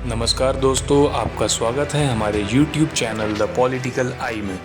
नमस्कार दोस्तों, आपका स्वागत है हमारे YouTube channel the political I में।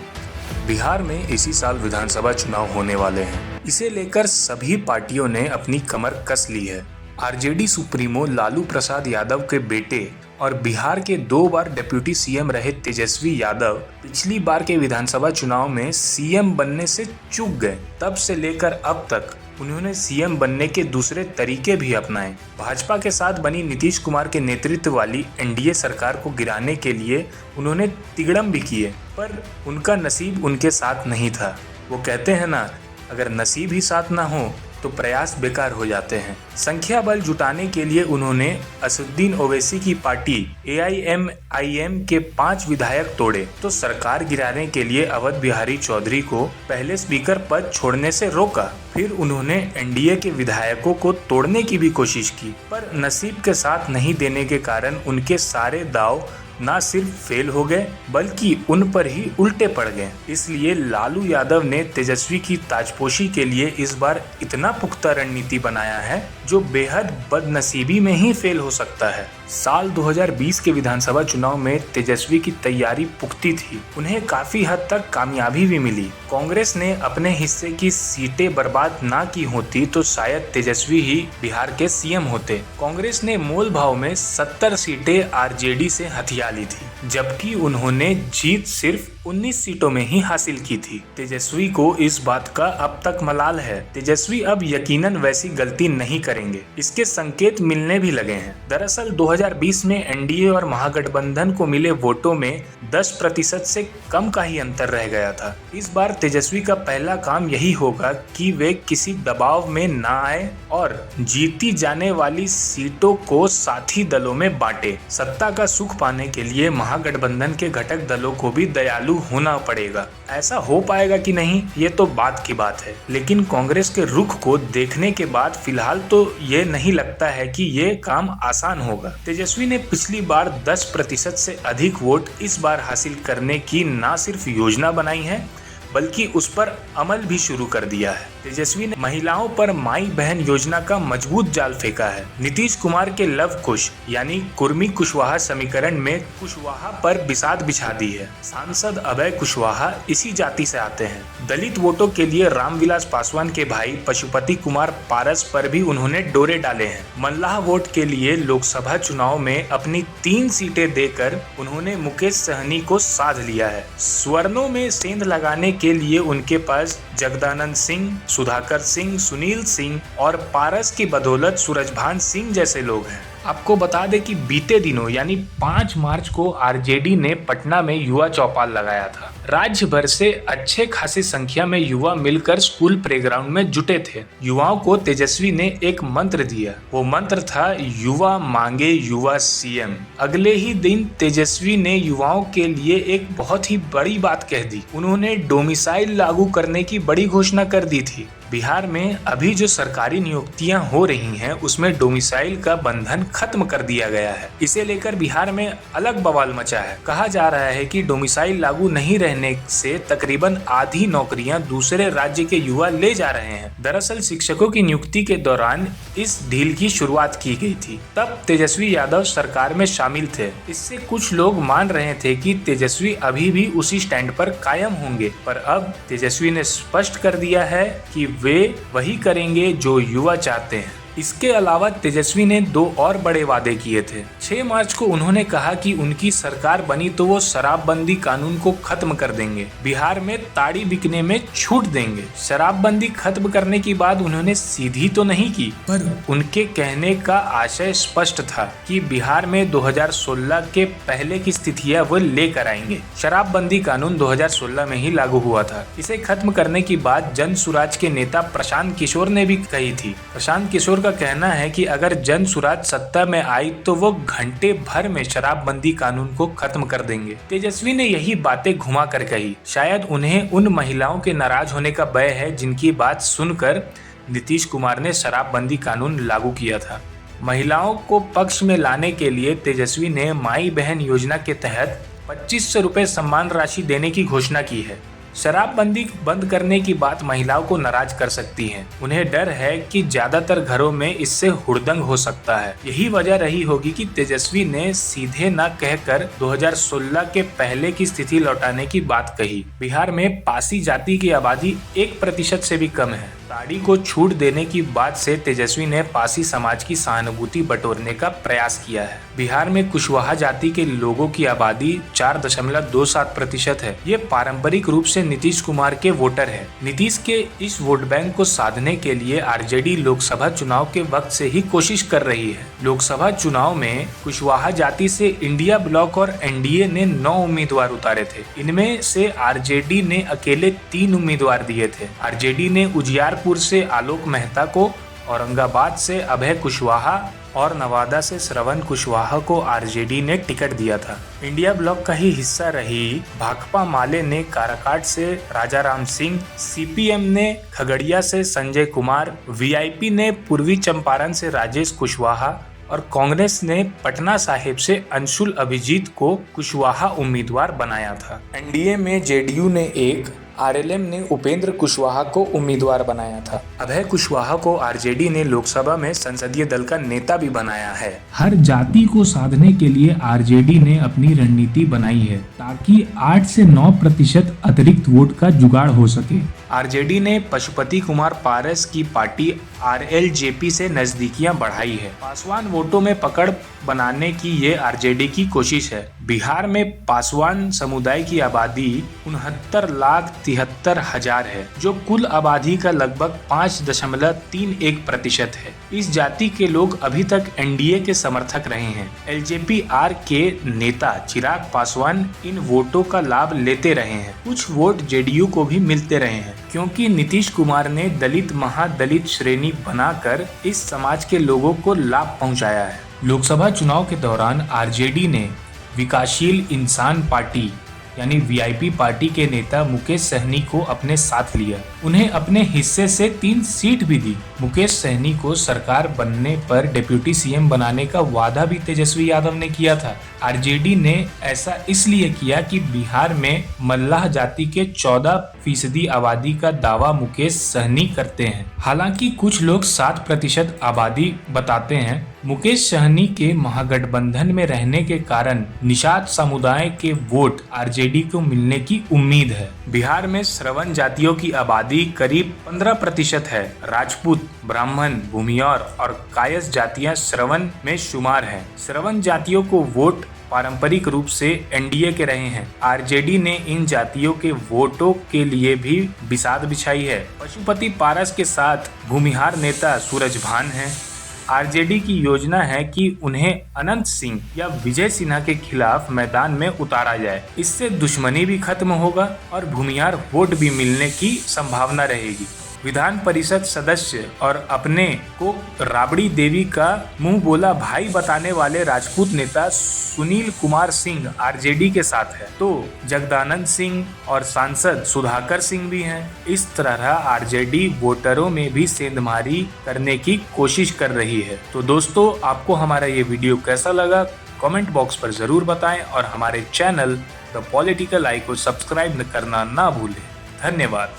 बिहार में इसी साल विधानसभा चुनाव होने वाले हैं। इसे लेकर सभी पार्टियों ने अपनी कमर कस ली है। आरजेडी सुप्रीमो लालू प्रसाद यादव के बेटे और बिहार के 2 बार डिप्टी सीएम रहे तेजस्वी यादव पिछली बार के विधानसभा चुनाव में सीएम बनने से चूक गए। तब से लेकर अब तक उन्होंने सीएम बनने के दूसरे तरीके भी अपनाए। भाजपा के साथ बनी नीतीश कुमार के नेतृत्व वाली एनडीए सरकार को गिराने के लिए उन्होंने तिगड़म भी किए, पर उनका नसीब उनके साथ नहीं था। वो कहते हैं ना, अगर नसीब ही साथ ना हो तो प्रयास बेकार हो जाते हैं। संख्या बल जुटाने के लिए उन्होंने असदुद्दीन ओवैसी की पार्टी एआईएमआईएम के 5 विधायक तोड़े, तो सरकार गिराने के लिए अवध बिहारी चौधरी को पहले स्पीकर पद छोड़ने से रोका। फिर उन्होंने एनडीए के विधायकों को तोड़ने की भी कोशिश की, पर नसीब के साथ नहीं देने के कारण उनके सारे दांव ना सिर्फ फेल हो गए बल्कि उन पर ही उल्टे पड़ गए। इसलिए लालू यादव ने तेजस्वी की ताजपोशी के लिए इस बार इतना पुख्ता रणनीति बनाया है जो बेहद बदनसीबी में ही फेल हो सकता है। साल 2020 के विधानसभा चुनाव में तेजस्वी की तैयारी पुख्ती थी। उन्हें काफी हद तक कामयाबी भी मिली। कांग्रेस ने अपने हिस्से की सीटें बर्बाद ना की होती तो शायद तेजस्वी ही बिहार के सीएम होते। कांग्रेस ने मोल भाव में 70 सीटें आरजेडी से हथिया ली थी, जबकि उन्होंने जीत सिर्फ 19 सीटों में ही हासिल की थी। तेजस्वी को इस बात का अब तक मलाल है। तेजस्वी अब यकीनन वैसी गलती नहीं करेंगे, इसके संकेत मिलने भी लगे हैं। दरअसल 2020 में एनडीए और महागठबंधन को मिले वोटों में 10% से कम का ही अंतर रह गया था। इस बार तेजस्वी का पहला काम यही होगा कि वे किसी दबाव में ना आए और जीती जाने वाली सीटों को साथी दलों में बांटे। सत्ता का सुख पाने के लिए महागठबंधन के घटक दलों को भी दयालु होना पड़ेगा। ऐसा हो पाएगा कि नहीं, ये तो बात की बात है, लेकिन कांग्रेस के रुख को देखने के बाद फिलहाल तो ये नहीं लगता है कि ये काम आसान होगा। तेजस्वी ने पिछली बार 10% से अधिक वोट इस बार हासिल करने की न सिर्फ योजना बनाई है बल्कि उस पर अमल भी शुरू कर दिया है। तेजस्वी ने महिलाओं पर माई बहन योजना का मजबूत जाल फेंका है। नीतीश कुमार के लव कुश यानी कुर्मी कुशवाहा समीकरण में कुशवाहा पर बिसात बिछा दी है। सांसद अभय कुशवाहा इसी जाति से आते हैं। दलित वोटों के लिए रामविलास पासवान के भाई पशुपति कुमार पारस पर भी उन्होंने डोरे डाले हैं। मल्लाह वोट के लिए लोकसभा चुनाव में अपनी 3 सीटें देकर उन्होंने मुकेश सहनी को साध लिया है। स्वर्णों में सेंध लगाने के लिए उनके पास जगदानंद सिंह, सुधाकर सिंह, सुनील सिंह और पारस की बदौलत सूरजभान सिंह जैसे लोग हैं। आपको बता दें कि बीते दिनों यानी 5 मार्च को आरजेडी ने पटना में युवा चौपाल लगाया था। राज्य भर से अच्छे खासी संख्या में युवा मिलकर स्कूल प्लेग्राउंड में जुटे थे। युवाओं को तेजस्वी ने एक मंत्र दिया। वो मंत्र था, युवा मांगे युवा सीएम। अगले ही दिन तेजस्वी ने युवाओं के लिए एक बहुत ही बड़ी बात कह दी। उन्होंने डोमिसाइल लागू करने की बड़ी घोषणा कर दी थी। बिहार में अभी जो सरकारी नियुक्तियां हो रही हैं उसमें डोमिसाइल का बंधन खत्म कर दिया गया है। इसे लेकर बिहार में अलग बवाल मचा है। कहा जा रहा है कि डोमिसाइल लागू नहीं रहने से तकरीबन आधी नौकरियां दूसरे राज्य के युवा ले जा रहे हैं। दरअसल शिक्षकों की नियुक्ति के दौरान इस ढील की शुरुआत की गई थी। तब तेजस्वी यादव सरकार में शामिल थे। इससे कुछ लोग मान रहे थे कि तेजस्वी अभी भी उसी स्टैंड पर कायम होंगे, पर अब तेजस्वी ने स्पष्ट कर दिया है कि वे वही करेंगे जो युवा चाहते हैं। इसके अलावा तेजस्वी ने 2 और बड़े वादे किए थे। 6 मार्च को उन्होंने कहा कि उनकी सरकार बनी तो वो शराबबंदी कानून को खत्म कर देंगे, बिहार में ताड़ी बिकने में छूट देंगे। शराबबंदी खत्म करने की बात उन्होंने सीधी तो नहीं की, पर उनके कहने का आशय स्पष्ट था कि बिहार में 2016 के पहले की स्थितियां वो लेकर आएंगे। शराबबंदी कानून 2016 में ही लागू हुआ था। इसे खत्म करने की बात जन सुराज के नेता प्रशांत किशोर ने भी कही थी। प्रशांत किशोर का कहना है कि अगर जन सुराज सत्ता में आई तो वो घंटे भर में शराबबंदी कानून को खत्म कर देंगे। तेजस्वी ने यही बातें घुमा कर कही। शायद उन्हें उन महिलाओं के नाराज होने का भय है जिनकी बात सुनकर नीतीश कुमार ने शराबबंदी कानून लागू किया था। महिलाओं को पक्ष में लाने के लिए तेजस्वी ने माई बहन योजना के तहत 2500 रुपए सम्मान राशि देने की घोषणा की है। शराबबंदी बंद करने की बात महिलाओं को नाराज कर सकती है। उन्हें डर है कि ज्यादातर घरों में इससे हुड़दंग हो सकता है। यही वजह रही होगी कि तेजस्वी ने सीधे न कहकर 2016 के पहले की स्थिति लौटाने की बात कही। बिहार में पासी जाति की आबादी 1% से भी कम है। साड़ी को छूट देने की बात से तेजस्वी ने पासी समाज की सहानुभूति बटोरने का प्रयास किया है। बिहार में कुशवाहा जाति के लोगों की आबादी 4.27% है। ये पारंपरिक रूप से नीतीश कुमार के वोटर है। नीतीश के इस वोट बैंक को साधने के लिए आरजेडी लोकसभा चुनाव के वक्त से ही कोशिश कर रही है। लोकसभा चुनाव में कुशवाहा जाति से इंडिया ब्लॉक और एनडीए ने 9 उम्मीदवार उतारे थे। इनमें से आरजेडी ने अकेले 3 उम्मीदवार दिए थे। आरजेडी ने उजियारपुर से आलोक मेहता को, औरंगाबाद से अभय कुशवाहा और नवादा से श्रवण कुशवाहा को आरजेडी ने टिकट दिया था। इंडिया ब्लॉक का ही हिस्सा रही भाकपा माले ने काराकाट से राजाराम सिंह, सीपीएम ने खगड़िया से संजय कुमार, वीआईपी ने पूर्वी चंपारण से राजेश कुशवाहा और कांग्रेस ने पटना साहिब से अंशुल अभिजीत को कुशवाहा उम्मीदवार बनाया था। एनडीए में जेडीयू ने एक, आरएलएम ने उपेंद्र कुशवाहा को उम्मीदवार बनाया था। अभय कुशवाहा को आरजेडी ने लोकसभा में संसदीय दल का नेता भी बनाया है। हर जाति को साधने के लिए आरजेडी ने अपनी रणनीति बनाई है ताकि 8 से 9% अतिरिक्त वोट का जुगाड़ हो सके। आरजेडी ने पशुपति कुमार पारस की पार्टी आरएलजेपी से नजदीकियां बढ़ाई है। पासवान वोटों में पकड़ बनाने की ये आरजेडी की कोशिश है। बिहार में पासवान समुदाय की आबादी 69,73,000 है, जो कुल आबादी का लगभग 5.31% है। इस जाति के लोग अभी तक एनडीए के समर्थक रहे हैं। एलजेपी-आर के नेता चिराग पासवान इन वोटों का लाभ लेते रहे हैं। कुछ वोट जेडीयू को भी मिलते रहे हैं, क्योंकि नीतीश कुमार ने दलित महादलित श्रेणी बनाकर इस समाज के लोगों को लाभ पहुंचाया है। लोकसभा चुनाव के दौरान आरजेडी ने विकासशील इंसान पार्टी यानी वीआईपी पार्टी के नेता मुकेश सहनी को अपने साथ लिया। उन्हें अपने हिस्से से 3 सीट भी दी। मुकेश सहनी को सरकार बनने पर डिप्टी सीएम बनाने का वादा भी तेजस्वी यादव ने किया था। आरजेडी ने ऐसा इसलिए किया कि बिहार में मल्लाह जाति के 14% आबादी का दावा मुकेश सहनी करते हैं। हालांकि कुछ लोग 7% आबादी बताते हैं। मुकेश सहनी के महागठबंधन में रहने के कारण निषाद समुदाय के वोट आरजेडी को मिलने की उम्मीद है। बिहार में श्रवण जातियों की आबादी करीब 15% है। राजपूत, ब्राह्मण, भूमियार और कायस्थ जातियां श्रवण में शुमार हैं। श्रवण जातियों को वोट पारंपरिक रूप से एनडीए के रहे हैं। आरजेडी ने इन जातियों के वोटों के लिए भी बिसात बिछाई है। पशुपति पारस के साथ भूमिहार नेता सूरजभान हैं। आरजेडी की योजना है कि उन्हें अनंत सिंह या विजय सिन्हा के खिलाफ मैदान में उतारा जाए। इससे दुश्मनी भी खत्म होगा और भूमिहार वोट भी मिलने की संभावना रहेगी। विधान परिषद सदस्य और अपने को राबड़ी देवी का मुंह बोला भाई बताने वाले राजपूत नेता सुनील कुमार सिंह आरजेडी के साथ है, तो जगदानंद सिंह और सांसद सुधाकर सिंह भी हैं। इस तरह आरजेडी वोटरों में भी सेंधमारी करने की कोशिश कर रही है। तो दोस्तों, आपको हमारा ये वीडियो कैसा लगा कमेंट बॉक्स पर जरूर बताएं और हमारे चैनल द पॉलिटिकल आई को सब्सक्राइब करना ना भूलें। धन्यवाद।